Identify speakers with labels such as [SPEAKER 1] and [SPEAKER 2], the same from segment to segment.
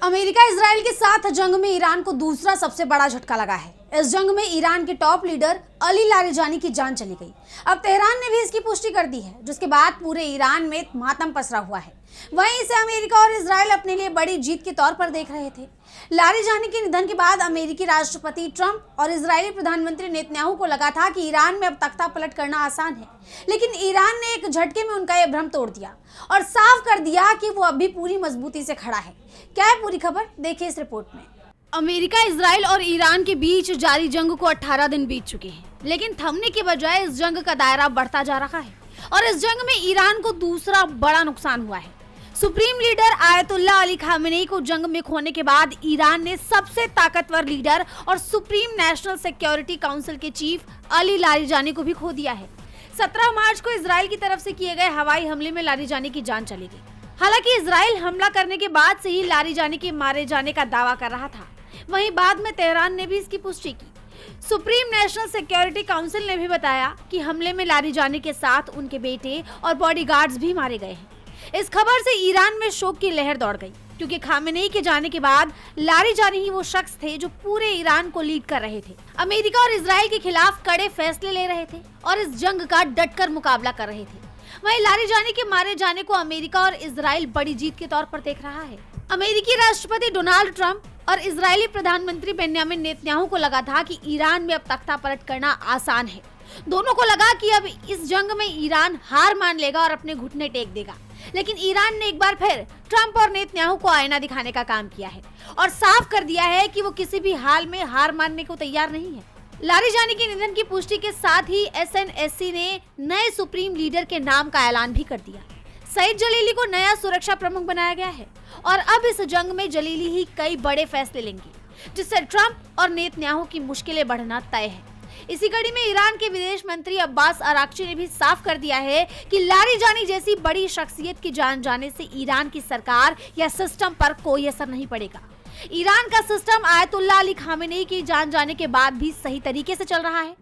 [SPEAKER 1] America Israel के साथ जंग में ईरान को दूसरा सबसे बड़ा झटका लगा है। इस जंग में ईरान के टॉप लीडर अली लारिजानी की जान चली गई। अब तेहरान ने भी इसकी पुष्टि कर दी है, जिसके बाद पूरे ईरान में मातम पसरा हुआ है। वहीं इसे अमेरिका और इजराइल अपने लिए बड़ी जीत के तौर पर देख रहे थे। लारिजानी के निधन के बाद अमेरिकी राष्ट्रपति ट्रंप और इजरायली प्रधानमंत्री नेतन्याहू को लगा था कि ईरान में अब तख्ता पलट करना आसान है, लेकिन ईरान ने एक झटके में उनका यह भ्रम तोड़ दिया और साफ कर दिया कि वो अभी पूरी मजबूती से खड़ा है। क्या है पूरी खबर, देखिए इस रिपोर्ट में। अमेरिका, इजराइल और ईरान के बीच जारी जंग को 18 दिन बीत चुके हैं, लेकिन थमने के बजाय इस जंग का दायरा बढ़ता जा रहा है और इस जंग में ईरान को दूसरा बड़ा नुकसान हुआ है। Supreme leader ayatollah Ali Khamenei को जंग में खोने के बाद ईरान ने सबसे ताकतवर लीडर और सुप्रीम नेशनल सिक्योरिटी काउंसिल के चीफ अली लारिजानी को भी खो दिया है। 17 मार्च को इजराइल की तरफ से किए गए हवाई हमले में लारिजानी की जान चली गई। हालांकि इजराइल हमला करने के बाद से ही लारिजानी के मारे जाने का दावा कर रहा था, वहीं बाद में तेहरान ने भी इसकी पुष्टि की। सुप्रीम नेशनल सिक्योरिटी काउंसिल ने भी बताया कि हमले में लारिजानी के साथ उनके बेटे और बॉडीगार्ड्स भी मारे गए हैं। इस खबर से ईरान में शोक की लहर दौड़ गई, क्योंकि खामेनेई के जाने के बाद लारिजानी ही वो शख्स थे जो पूरे ईरान को लीड कर रहे थे, अमेरिका और इजराइल के खिलाफ कड़े फैसले ले रहे थे और इस जंग का डटकर मुकाबला कर रहे थे। वहीं लारिजानी के मारे जाने को अमेरिका और इजराइल बड़ी जीत के तौर पर देख रहा है। अमेरिकी राष्ट्रपति डोनाल्ड ट्रंप और इजरायली प्रधानमंत्री बेन्यामिन नेतन्याहू को लगा था कि ईरान में अब तख्ता पलट करना आसान है। दोनों को लगा कि अब इस जंग में ईरान हार मान लेगा और अपने घुटने टेक देगा, लेकिन ईरान ने एक बार फिर ट्रंप और नेतन्याहू को आईना दिखाने का काम किया है और साफ कर दिया है कि वो किसी भी हाल में हार मानने को तैयार नहीं है। लारिजानी के निधन की पुष्टि के साथ ही एसएनएससी ने नए सुप्रीम लीडर के नाम का ऐलान भी कर दिया। सईद जलीली को नया सुरक्षा प्रमुख बनाया गया है और अब इस जंग में जलीली ही कई बड़े फैसले लेंगे, जिससे ट्रंप और नेतन्याहू की मुश्किलें बढ़ना तय है। इसी कड़ी में ईरान के विदेश मंत्री अब्बास अराक्ची ने भी साफ कर दिया है कि लारिजानी जैसी बड़ी शख्सियत की जान जाने से ईरान की सरकार या सिस्टम पर कोई असर नहीं पड़ेगा। ईरान का सिस्टम आयतुल्ला अली खामेनेई की जान जाने के बाद भी सही तरीके से चल रहा है।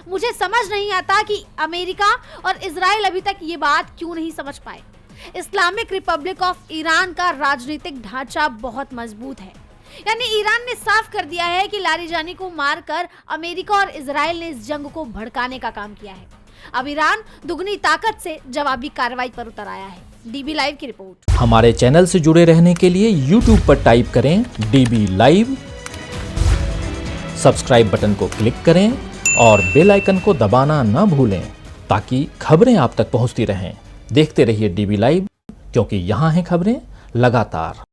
[SPEAKER 1] मुझे समझ नहीं आता कि अमेरिका और इजराइल अभी तक ये बात क्यों नहीं समझ पाए। इस्लामिक रिपब्लिक ऑफ ईरान का राजनीतिक ढांचा बहुत मजबूत है, यानी ईरान ने साफ कर दिया है कि लारिजानी को मारकर अमेरिका और इजराइल ने इस जंग को भड़काने का काम किया है। अब ईरान दुगनी ताकत से जवाबी कार्रवाई पर उतर आया है। डीबी लाइव की रिपोर्ट।
[SPEAKER 2] हमारे चैनल से जुड़े रहने के लिए YouTube पर टाइप करें डीबी लाइव, सब्सक्राइब बटन को क्लिक करें और बेल आइकन को दबाना न भूलें, ताकि खबरें आप तक पहुंचती रहें। देखते रहिए डीबी लाइव, क्योंकि यहाँ हैं खबरें लगातार।